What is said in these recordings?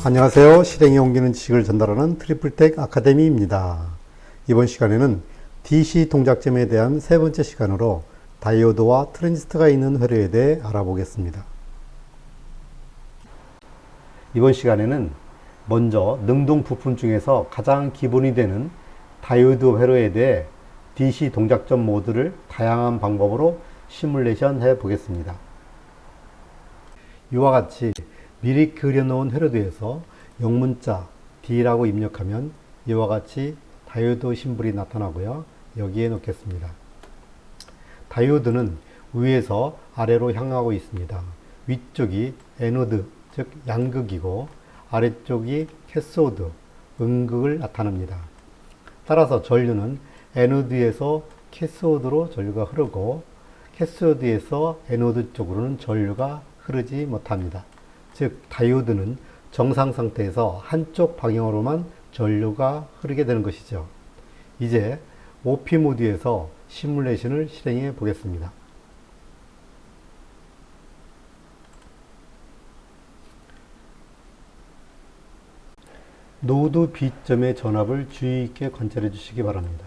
안녕하세요. 실행에 옮기는 지식을 전달하는 트리플텍 아카데미입니다. 이번 시간에는 DC 동작점에 대한 세 번째 시간으로 다이오드와 트랜지스터가 있는 회로에 대해 알아보겠습니다. 이번 시간에는 먼저 능동 부품 중에서 가장 기본이 되는 다이오드 회로에 대해 DC 동작점 모드를 다양한 방법으로 시뮬레이션 해 보겠습니다. 이와 같이 미리 그려놓은 회로도에서 영문자 D라고 입력하면 이와 같이 다이오드 심볼이 나타나고요. 여기에 놓겠습니다. 다이오드는 위에서 아래로 향하고 있습니다. 위쪽이 에노드, 즉 양극이고 아래쪽이 캐소드, 음극을 나타냅니다. 따라서 전류는 에노드에서 캐소드로 전류가 흐르고 캐소드에서 에노드 쪽으로는 전류가 흐르지 못합니다. 즉 다이오드는 정상 상태에서 한쪽 방향으로만 전류가 흐르게 되는 것이죠. 이제 OP 모드에서 시뮬레이션을 실행해 보겠습니다. 노드 B점의 전압을 주의 있게 관찰해 주시기 바랍니다.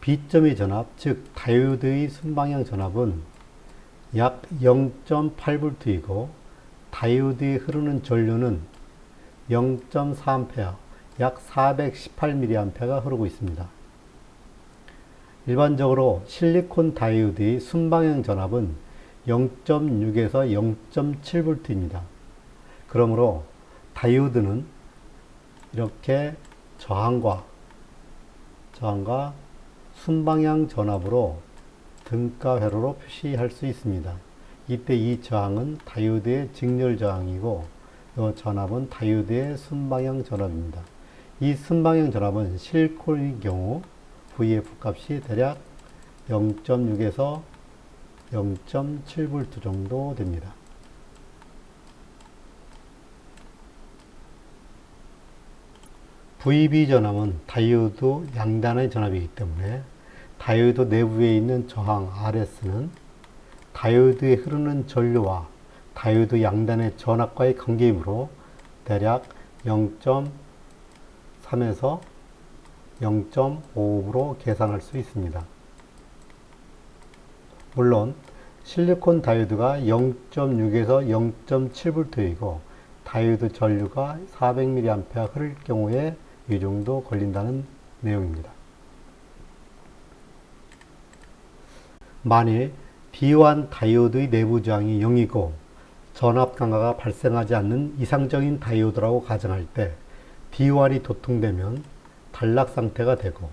B점의 전압, 즉 다이오드의 순방향 전압은 약 0.8V이고 다이오드에 흐르는 전류는 0.4A, 약 418mA가 흐르고 있습니다. 일반적으로 실리콘 다이오드의 순방향 전압은 0.6에서 0.7V입니다. 그러므로 다이오드는 이렇게 저항과 순방향 전압으로 등가 회로로 표시할 수 있습니다. 이때 이 저항은 다이오드의 직렬 저항이고 이 전압은 다이오드의 순방향 전압입니다. 이 순방향 전압은 실리콘의 경우 VF 값이 대략 0.6에서 0.7V 정도 됩니다. VB 전압은 다이오드 양단의 전압이기 때문에 다이오드 내부에 있는 저항 RS는 다이오드에 흐르는 전류와 다이오드 양단의 전압과의 관계이므로 대략 0.3에서 0.5로 계산할 수 있습니다. 물론 실리콘 다이오드가 0.6에서 0.7V이고 다이오드 전류가 400mA 흐를 경우에 이 정도 걸린다는 내용입니다. 만일 D1 다이오드의 내부 저항이 0이고 전압 강화가 발생하지 않는 이상적인 다이오드라고 가정할 때 D1이 도통되면 단락 상태가 되고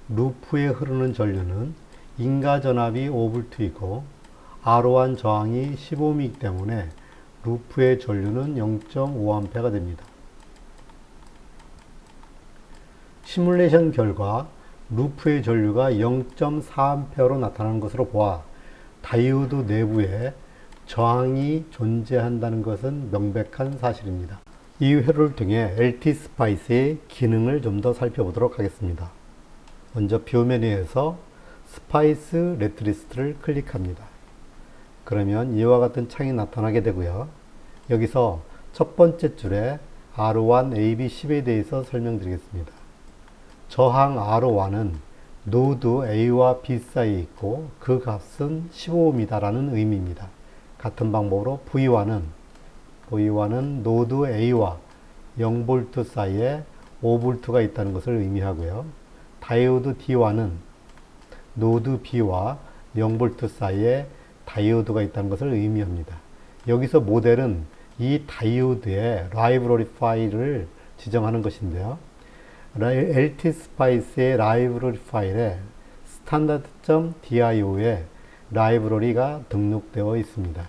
루프에 흐르는 전류는 인가 전압이 5V이고 R1 저항이 15Ohm이기 때문에 루프의 전류는 0.5A가 됩니다. 시뮬레이션 결과 루프의 전류가 0.4A로 나타나는 것으로 보아 다이오드 내부에 저항이 존재한다는 것은 명백한 사실입니다. 이 회로를 통해 LT스파이스의 기능을 좀 더 살펴보도록 하겠습니다. 먼저 뷰 메뉴에서 스파이스 레트리스트를 클릭합니다. 그러면 이와 같은 창이 나타나게 되고요. 여기서 첫 번째 줄에 R1, AB10에 대해서 설명드리겠습니다. 저항 R1은 노드 A와 B 사이에 있고 그 값은 15Ohm이다라는 의미입니다. 같은 방법으로 V1은 노드 A와 0V 사이에 5V가 있다는 것을 의미하고요. 다이오드 D1은 노드 B와 0V 사이에 다이오드가 있다는 것을 의미합니다. 여기서 모델은 이 다이오드의 라이브러리 파일을 지정하는 것인데요. LT스파이스의 라이브러리 파일에 standard.dio에 라이브러리가 등록되어 있습니다.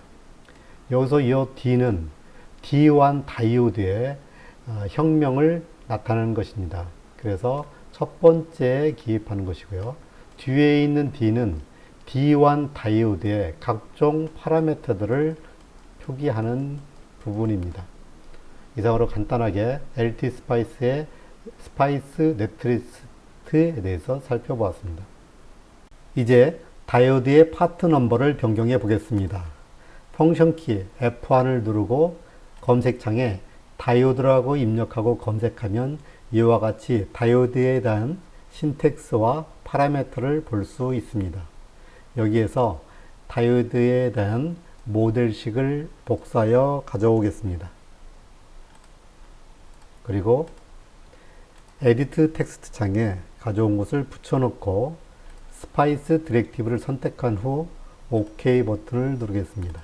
여기서 이 D는 D1 다이오드의 형명을 나타내는 것입니다. 그래서 첫 번째에 기입하는 것이고요. 뒤에 있는 D는 D1 다이오드의 각종 파라미터들을 표기하는 부분입니다. 이상으로 간단하게 LT스파이스의 스파이스 네트리스트에 대해서 살펴보았습니다. 이제 다이오드의 파트 넘버를 변경해 보겠습니다. 펑션키 F1을 누르고 검색창에 다이오드라고 입력하고 검색하면 이와 같이 다이오드에 대한 신텍스와 파라미터를 볼 수 있습니다. 여기에서 다이오드에 대한 모델식을 복사하여 가져오겠습니다. 그리고 에디트 텍스트 창에 가져온 것을 붙여놓고 스파이스 디렉티브를 선택한 후 OK 버튼을 누르겠습니다.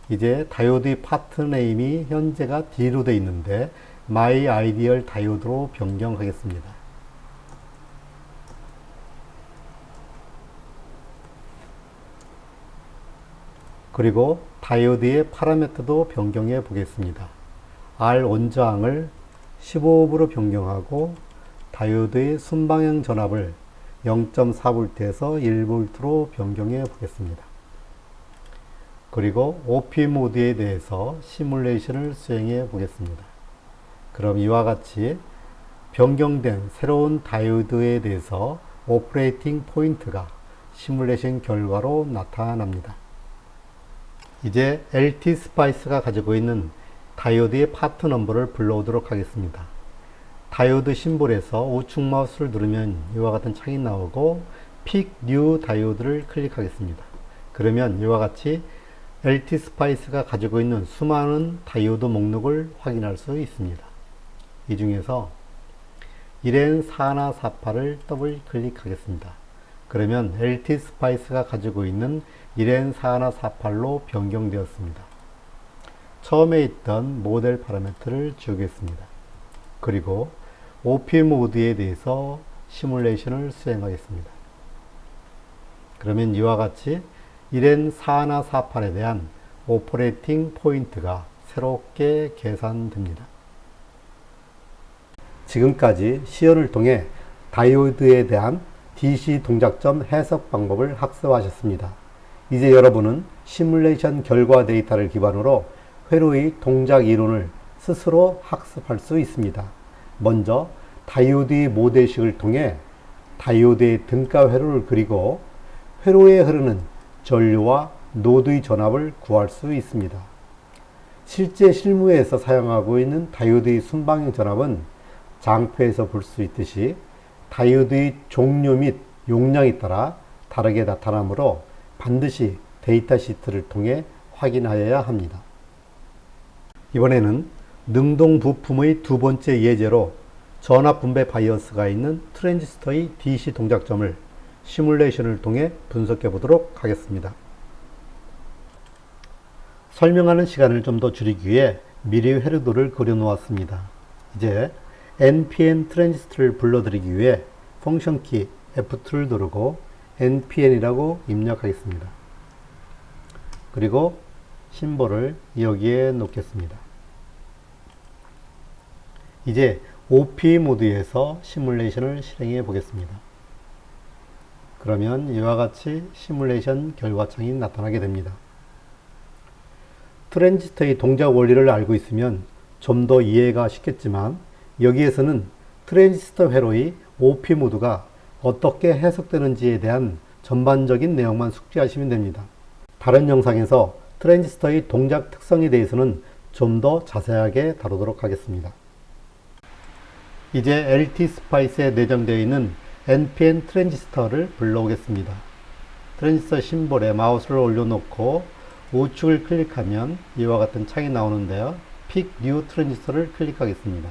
이제 다이오드의 파트 네임이 현재가 D로 되어 있는데 My Ideal 다이오드로 변경하겠습니다. 그리고 다이오드의 파라미터도 변경해 보겠습니다. R 원저항을 15Ohm으로 변경하고 다이오드의 순방향 전압을 0.4V에서 1V로 변경해 보겠습니다. 그리고 OP 모드에 대해서 시뮬레이션을 수행해 보겠습니다. 그럼 이와 같이 변경된 새로운 다이오드에 대해서 오퍼레이팅 포인트가 시뮬레이션 결과로 나타납니다. 이제 LT 스파이스가 가지고 있는 다이오드의 파트 넘버를 불러오도록 하겠습니다. 다이오드 심볼에서 우측 마우스를 누르면 이와 같은 창이 나오고 Pick New 다이오드를 클릭하겠습니다. 그러면 이와 같이 LT 스파이스가 가지고 있는 수많은 다이오드 목록을 확인할 수 있습니다. 이 중에서 1N4148을 더블 클릭하겠습니다. 그러면 LT 스파이스가 가지고 있는 1N4148로 변경되었습니다. 처음에 있던 모델 파라미터를 지우겠습니다. 그리고 OP 모드에 대해서 시뮬레이션을 수행하겠습니다. 그러면 이와 같이 1N4148에 대한 오퍼레이팅 포인트가 새롭게 계산됩니다. 지금까지 시연을 통해 다이오드에 대한 DC 동작점 해석 방법을 학습하셨습니다. 이제 여러분은 시뮬레이션 결과 데이터를 기반으로 회로의 동작 이론을 스스로 학습할 수 있습니다. 먼저 다이오드의 모델식을 통해 다이오드의 등가 회로를 그리고 회로에 흐르는 전류와 노드의 전압을 구할 수 있습니다. 실제 실무에서 사용하고 있는 다이오드의 순방향 전압은 장표에서 볼 수 있듯이 다이오드의 종류 및 용량에 따라 다르게 나타나므로 반드시 데이터 시트를 통해 확인하여야 합니다. 이번에는 능동 부품의 두 번째 예제로 전압 분배 바이어스가 있는 트랜지스터의 DC 동작점을 시뮬레이션을 통해 분석해 보도록 하겠습니다. 설명하는 시간을 좀 더 줄이기 위해 미리 회로도를 그려 놓았습니다. 이제 NPN 트랜지스터를 불러드리기 위해 펑션 키 F2를 누르고 NPN이라고 입력하겠습니다. 그리고 심볼을 여기에 놓겠습니다. 이제 OP 모드에서 시뮬레이션을 실행해 보겠습니다. 그러면 이와 같이 시뮬레이션 결과창이 나타나게 됩니다. 트랜지스터의 동작 원리를 알고 있으면 좀 더 이해가 쉽겠지만 여기에서는 트랜지스터 회로의 OP 모드가 어떻게 해석되는지에 대한 전반적인 내용만 숙지하시면 됩니다. 다른 영상에서 트랜지스터의 동작 특성에 대해서는 좀 더 자세하게 다루도록 하겠습니다. 이제 LT 스파이스에 내장되어 있는 NPN 트랜지스터를 불러오겠습니다. 트랜지스터 심볼에 마우스를 올려놓고 우측을 클릭하면 이와 같은 창이 나오는데요. Pick New 트랜지스터를 클릭하겠습니다.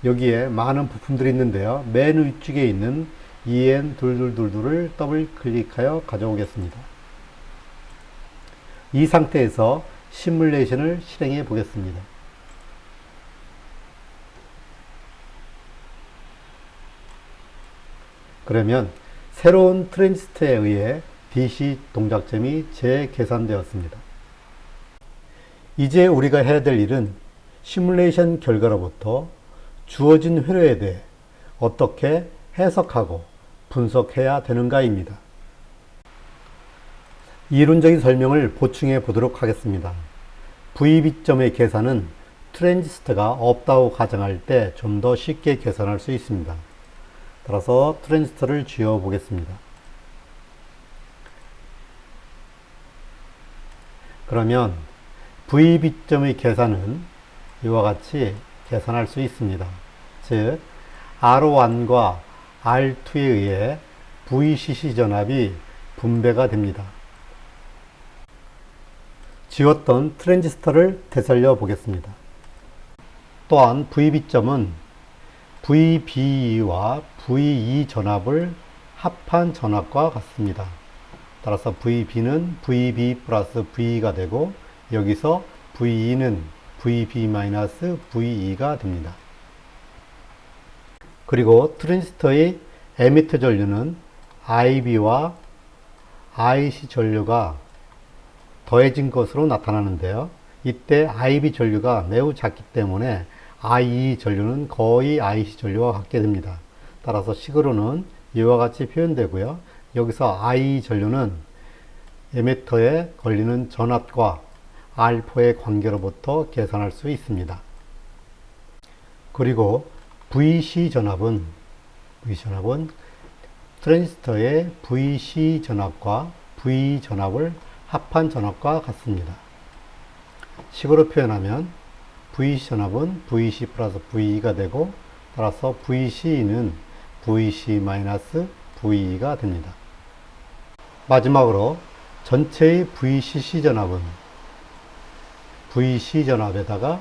여기에 많은 부품들이 있는데요. 맨 위쪽에 있는 EN2222를 더블 클릭하여 가져오겠습니다. 이 상태에서 시뮬레이션을 실행해 보겠습니다. 그러면 새로운 트랜지스터에 의해 DC 동작점이 재계산되었습니다. 이제 우리가 해야 될 일은 시뮬레이션 결과로부터 주어진 회로에 대해 어떻게 해석하고 분석해야 되는가입니다. 이론적인 설명을 보충해 보도록 하겠습니다. VB점의 계산은 트랜지스터가 없다고 가정할 때 좀 더 쉽게 계산할 수 있습니다. 따라서 트랜지스터를 지워 보겠습니다. 그러면 VB점의 계산은 이와 같이 계산할 수 있습니다. 즉 R1과 R2에 의해 VCC 전압이 분배가 됩니다. 지웠던 트랜지스터를 되살려 보겠습니다. 또한 VB점은 VBE와 VE 전압을 합한 전압과 같습니다. 따라서 VB는 VB 플러스 VE가 되고 여기서 VE는 VB 마이너스 VE가 됩니다. 그리고 트랜지스터의 에미터 전류는 IB와 IC 전류가 더해진 것으로 나타나는데요. 이때 IB 전류가 매우 작기 때문에 IE 전류는 거의 IC 전류와 같게 됩니다. 따라서 식으로는 이와 같이 표현되고요. 여기서 IE 전류는 에미터에 걸리는 전압과 알파의 관계로부터 계산할 수 있습니다. 그리고 VC 전압은 트랜지스터의 VC 전압과 VE 전압을 합한 전압과 같습니다. 식으로 표현하면 VC 전압은 VC 플러스 VE가 되고 따라서 VC는 VC 마이너스 VE가 됩니다. 마지막으로 전체의 VCC 전압은 VC 전압에다가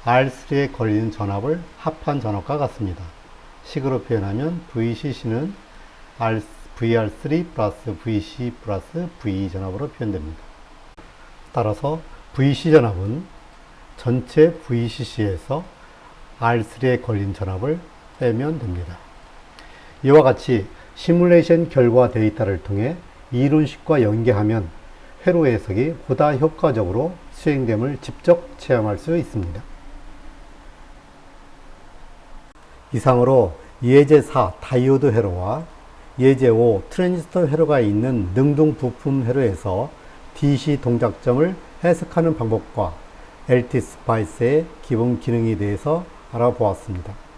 R3에 걸리는 전압을 합한 전압과 같습니다. 식으로 표현하면 VCC는 VR3 플러스 VC 플러스 VE 전압으로 표현됩니다. 따라서 VC 전압은 전체 VCC에서 R3에 걸린 전압을 빼면 됩니다. 이와 같이 시뮬레이션 결과 데이터를 통해 이론식과 연계하면 회로 해석이 보다 효과적으로 수행됨을 직접 체험할 수 있습니다. 이상으로 예제 4 다이오드 회로와 예제 5 트랜지스터 회로가 있는 능동 부품 회로에서 DC 동작점을 해석하는 방법과 LT 스파이스의 기본 기능에 대해서 알아보았습니다.